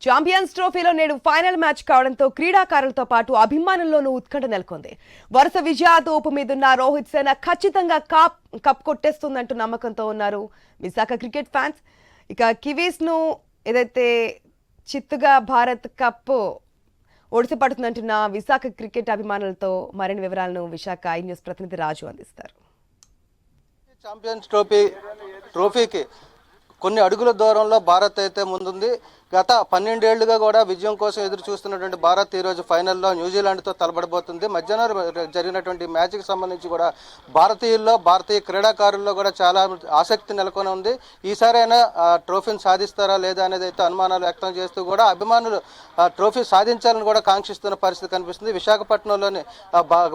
Champions ట్రోఫీలో నేడు final match కావడంతో క్రీడాకారులతో పాటు అభిమానుల్లోనూ ఉత్కంఠ నెలకొంది. వరుస విజయాలతో ఊపు మీదున్న రోహిత్ సేన ఖచ్చితంగా కప్ కొట్టేస్తుందంటూ నమ్మకంతో ఉన్నారు విశాఖ క్రికెట్ ఫ్యాన్స్. ఇక కివీస్ ను ఏదైతే చిత్తుగా భారత్ కప్ ఒడిసిపడుతుందంటున్న విశాఖ క్రికెట్ అభిమానులతో మరిన్ని వివరాలను విశాఖ ఐ న్యూస్ ప్రతినిధి రాజు అందిస్తారు. ఛాంపియన్స్ ట్రోఫీకి కొన్ని అడుగుల దూరంలో భారత్ అయితే ముందుంది. గత 12 ఏళ్లుగా కూడా విజయం కోసం ఎదురు చూస్తున్నటువంటి భారత్ ఈరోజు ఫైనల్లో న్యూజిలాండ్తో తలపడబోతుంది. మధ్యాహ్నం జరిగినటువంటి మ్యాచ్కి సంబంధించి కూడా భారతీయ క్రీడాకారుల్లో కూడా చాలా ఆసక్తి నెలకొని ఉంది. ఈసారైనా ట్రోఫీని సాధిస్తారా లేదా అనేది అయితే అనుమానాలు వ్యక్తం చేస్తూ కూడా అభిమానులు ట్రోఫీ సాధించాలని కూడా కాంక్షిస్తున్న పరిస్థితి కనిపిస్తుంది. విశాఖపట్నంలోని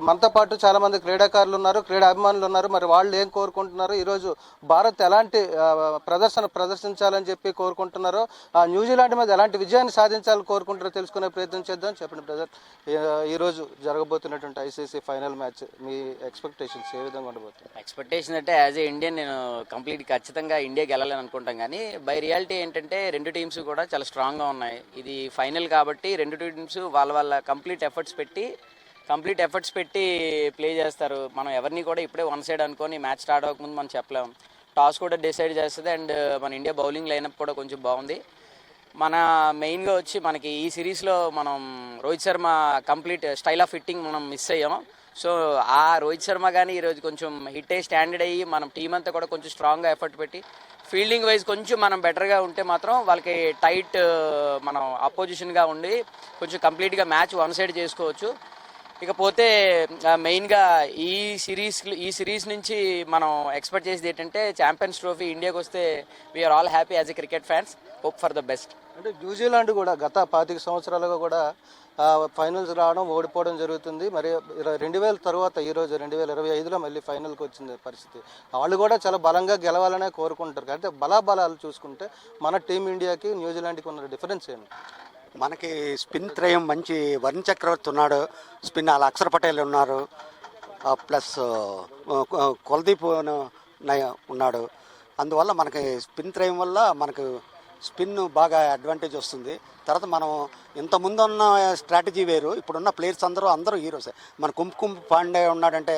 మనతో పాటు చాలా మంది క్రీడాకారులు ఉన్నారు, క్రీడా అభిమానులు ఉన్నారు. మరి వాళ్ళు ఏం కోరుకుంటున్నారు, ఈరోజు భారత్ ఎలాంటి ప్రదర్శించాలని చెప్పి కోరుకుంటున్నారో, న్యూజిలాండ్ మీద ఎలాంటి విజయాన్ని సాధించాలని కోరుకుంటారో తెలుసుకునే ప్రయత్నం చేద్దాం. చెప్పండి బ్రదర్, ఈరోజు జరగబోతున్నటువంటి ఐసీసీ ఫైనల్ మ్యాచ్ మీ ఎక్స్పెక్టేషన్స్ ఏ విధంగా ఉండబోతుంది? ఎక్స్పెక్టేషన్ అంటే యాజ్ ఏ ఇండియన్ నేను ఖచ్చితంగా ఇండియాకి వెళ్ళాలని అనుకుంటాం. కానీ బై రియాలిటీ ఏంటంటే రెండు టీమ్స్ కూడా చాలా స్ట్రాంగ్గా ఉన్నాయి. ఇది ఫైనల్ కాబట్టి రెండు టీమ్స్ వాళ్ళ కంప్లీట్ ఎఫర్ట్స్ పెట్టి ప్లే చేస్తారు. మనం ఎవరిని కూడా ఇప్పుడే వన్ సైడ్ అనుకొని మ్యాచ్ స్టార్ట్ అవ్వకముందు మనం చెప్పలేము. టాస్ కూడా డిసైడ్ చేస్తుంది. అండ్ మన ఇండియా బౌలింగ్ లైనప్ కూడా కొంచెం బాగుంది. మన మెయిన్గా వచ్చి మనకి ఈ సిరీస్లో మనం Rohit Sharma complete style of hitting మనం మిస్ అయ్యాం. సో ఆ రోహిత్ శర్మ కానీ ఈరోజు కొంచెం హిట్ అయ్యి స్టాండర్డ్ అయ్యి మనం టీం అంతా కూడా కొంచెం స్ట్రాంగ్గా ఎఫర్ట్ పెట్టి ఫీల్డింగ్ వైజ్ కొంచెం మనం బెటర్గా ఉంటే మాత్రం వాళ్ళకి టైట్ మనం అపోజిషన్గా ఉండి కొంచెం కంప్లీట్గా మ్యాచ్ వన్ సైడ్ చేసుకోవచ్చు. ఇకపోతే మెయిన్గా ఈ సిరీస్ నుంచి మనం ఎక్స్పెక్ట్ చేసేది ఏంటంటే ఛాంపియన్స్ ట్రోఫీ ఇండియాకి వస్తే we are all happy as a cricket fans, hope for the best. అంటే న్యూజిలాండ్ కూడా గత 25 సంవత్సరాలుగా కూడా ఫైనల్స్ రావడం, ఓడిపోవడం జరుగుతుంది. మరి 2000 తర్వాత ఈరోజు 2025లో మళ్ళీ ఫైనల్కి వచ్చింది పరిస్థితి. వాళ్ళు కూడా చాలా బలంగా గెలవాలనే కోరుకుంటారు. అంటే బలాబలాలు చూసుకుంటే మన టీమిండియాకి న్యూజిలాండ్కి ఉన్న డిఫరెన్స్ ఏంటి? మనకి స్పిన్ త్రయం మంచి వరుణ్ చక్రవర్తి ఉన్నాడు, స్పిన్ అలా అక్షర్ పటేల్ ఉన్నారు, ప్లస్ కుల్దీప్ ఉన్నాడు. అందువల్ల మనకి స్పిన్ త్రయం వల్ల మనకు స్పిన్ బాగా అడ్వాంటేజ్ వస్తుంది. తర్వాత మనం ఇంతకుముందు ఉన్న స్ట్రాటజీ వేరు, ఇప్పుడున్న ప్లేయర్స్ అందరూ హీరోసే. మన కుంభ్ పాండే ఉన్నాడంటే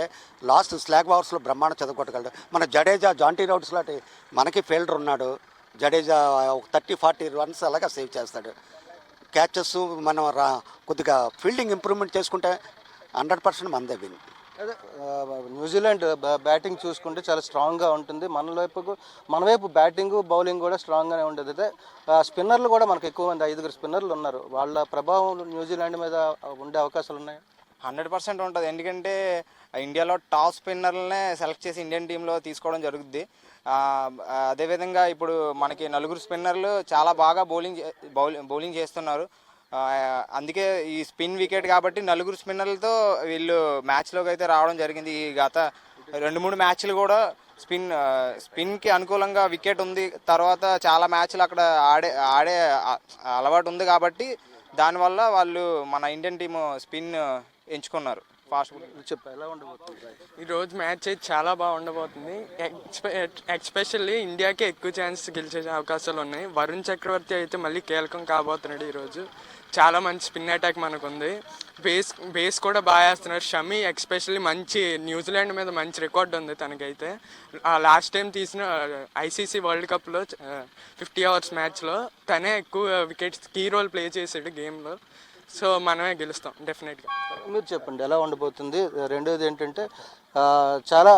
లాస్ట్ స్లాగ్ ఓవర్స్లో బ్రహ్మాండ చదవగొట్టగలడు. మన జడేజా, జాంటీ రౌడ్స్ లాంటి మనకి ఫీల్డర్ ఉన్నాడు. జడేజా 30-40 రన్స్ అలాగా సేవ్ చేస్తాడు. క్యాచెస్ మనం కొద్దిగా ఫీల్డింగ్ ఇంప్రూవ్మెంట్ చేసుకుంటే 100% మనదే విన్. అదే న్యూజిలాండ్ బ్యాటింగ్ చూసుకుంటే చాలా స్ట్రాంగ్గా ఉంటుంది. మన వైపు బ్యాటింగ్ బౌలింగ్ కూడా స్ట్రాంగ్గానే ఉండేది. అయితే స్పిన్నర్లు కూడా మనకు ఎక్కువ మంది 5 స్పిన్నర్లు ఉన్నారు. వాళ్ళ ప్రభావం న్యూజిలాండ్ మీద ఉండే అవకాశాలు ఉన్నాయి. 100% ఉంటుంది. ఎందుకంటే ఇండియాలో టాప్ స్పిన్నర్లనే సెలెక్ట్ చేసి ఇండియన్ టీంలో తీసుకోవడం జరుగుద్ది. అదేవిధంగా ఇప్పుడు మనకి 4 స్పిన్నర్లు చాలా బాగా బౌలింగ్ చేస్తున్నారు. అందుకే ఈ స్పిన్ వికెట్ కాబట్టి 4 స్పిన్నర్లతో వీళ్ళు మ్యాచ్లోకి అయితే రావడం జరిగింది. ఈ గత 2-3 మ్యాచ్లు కూడా స్పిన్కి అనుకూలంగా వికెట్ ఉంది. తర్వాత చాలా మ్యాచ్లు అక్కడ ఆడే అలవాటు ఉంది కాబట్టి దానివల్ల వాళ్ళు మన ఇండియన్ టీము స్పిన్ ఎంచుకున్నారు. ఫాస్ట్ చెప్పా ఎలా ఉండబోతుంది ఈరోజు మ్యాచ్ అయితే చాలా బాగా ఉండబోతుంది. ఎస్పెషల్లీ ఇండియాకి ఎక్కువ ఛాన్స్ గెలిచే అవకాశాలు ఉన్నాయి. వరుణ్ చక్రవర్తి అయితే మళ్ళీ కీలకం కాబోతున్నాడు. ఈరోజు చాలా మంచి స్పిన్ అటాక్ మనకు ఉంది. బేస్ కూడా బాగా వేస్తున్నారు. షమి ఎస్పెషల్లీ మంచి న్యూజిలాండ్ మీద మంచి రికార్డ్ ఉంది తనకైతే. లాస్ట్ టైం తీసిన ఐసీసీ వరల్డ్ కప్లో 50 ఓవర్స్ మ్యాచ్లో తనే ఎక్కువ వికెట్స్ కీ రోల్ ప్లే చేసాడు గేమ్లో. సో మనమే గెలుస్తాం డెఫినెట్గా. మీరు చెప్పండి ఎలా ఉండబోతుంది? రెండోది ఏంటంటే చాలా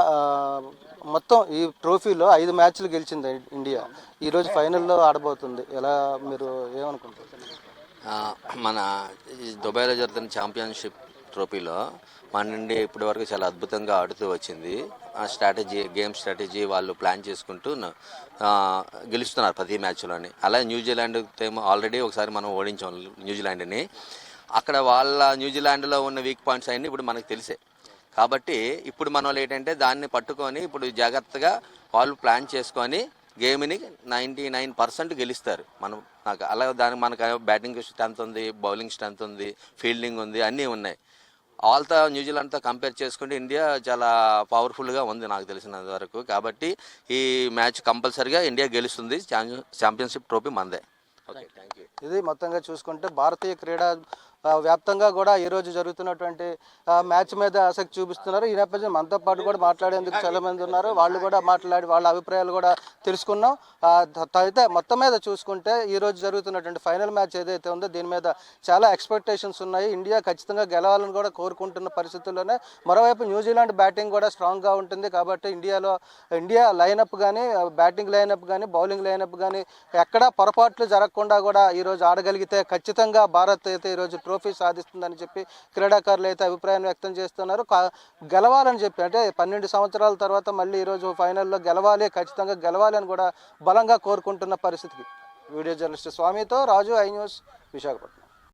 మొత్తం ఈ ట్రోఫీలో 5 మ్యాచ్లు గెలిచింది ఇండియా. ఈరోజు ఫైనల్లో ఆడబోతుంది. ఎలా మీరు ఏమనుకుంటారు? మన దుబాయ్లో జరుగుతున్న ఛాంపియన్షిప్ ట్రోఫీలో మన ఇండియా ఇప్పటి వరకు చాలా అద్భుతంగా ఆడుతూ వచ్చింది. ఆ గేమ్ స్ట్రాటజీ వాళ్ళు ప్లాన్ చేసుకుంటూ గెలుస్తున్నారు ప్రతి మ్యాచ్లోని. అలా న్యూజిలాండ్ ఏమో ఆల్రెడీ ఒకసారి మనం ఓడించాం న్యూజిలాండ్ని. అక్కడ న్యూజిలాండ్లో ఉన్న వీక్ పాయింట్స్ అన్నీ ఇప్పుడు మనకు తెలిసే కాబట్టి ఇప్పుడు మన వాళ్ళు ఏంటంటే దాన్ని పట్టుకొని ఇప్పుడు జాగ్రత్తగా వాళ్ళు ప్లాన్ చేసుకొని గేమ్ని 99% గెలుస్తారు. నాకు అలా మనకు బ్యాటింగ్ స్ట్రెంత్ ఉంది, బౌలింగ్ స్ట్రెంత్ ఉంది, ఫీల్డింగ్ ఉంది, అన్నీ ఉన్నాయి. న్యూజిలాండ్తో కంపేర్ చేసుకుంటే ఇండియా చాలా పవర్ఫుల్గా ఉంది నాకు తెలిసినంత వరకు. కాబట్టి ఈ మ్యాచ్ కంపల్సరీగా ఇండియా గెలుస్తుంది. ఛాంపియన్షిప్ ట్రోఫీ మనదే ఓకే, థ్యాంక్ యూ. ఇది మొత్తంగా చూసుకుంటే భారతీయ క్రీడా వ్యాప్తంగా కూడా ఈరోజు జరుగుతున్నటువంటి మ్యాచ్ మీద ఆసక్తి చూపిస్తున్నారు. ఈ నేపథ్యం మనతో పాటు కూడా మాట్లాడేందుకు చాలా మంది ఉన్నారు. వాళ్ళు కూడా మాట్లాడి వాళ్ళ అభిప్రాయాలు కూడా తెలుసుకున్నాం. అయితే మొత్తం మీద చూసుకుంటే ఈరోజు జరుగుతున్నటువంటి ఫైనల్ మ్యాచ్ ఏదైతే ఉందో దీని మీద చాలా ఎక్స్పెక్టేషన్స్ ఉన్నాయి. ఇండియా ఖచ్చితంగా గెలవాలని కూడా కోరుకుంటున్న పరిస్థితుల్లోనే మరోవైపు న్యూజిలాండ్ బ్యాటింగ్ కూడా స్ట్రాంగ్గా ఉంటుంది. కాబట్టి ఇండియా లైనప్ కానీ బ్యాటింగ్ లైనప్ కానీ బౌలింగ్ లైనప్ కానీ ఎక్కడా పొరపాట్లు జరగకుండా కూడా ఈరోజు ఆడగలిగితే ఖచ్చితంగా భారత్ అయితే ఈరోజు ట్రోఫీ సాధిస్తుందని చెప్పి క్రీడాకారులు అయితే అభిప్రాయం వ్యక్తం చేస్తున్నారు. గెలవాలని చెప్పి అంటే 12 సంవత్సరాల తర్వాత మళ్ళీ ఈరోజు ఫైనల్లో గెలవాలి, ఖచ్చితంగా గెలవాలి అని కూడా బలంగా కోరుకుంటున్న పరిస్థితికి. వీడియో జర్నలిస్ట్ స్వామితో రాజు, ఐ న్యూస్, విశాఖపట్నం.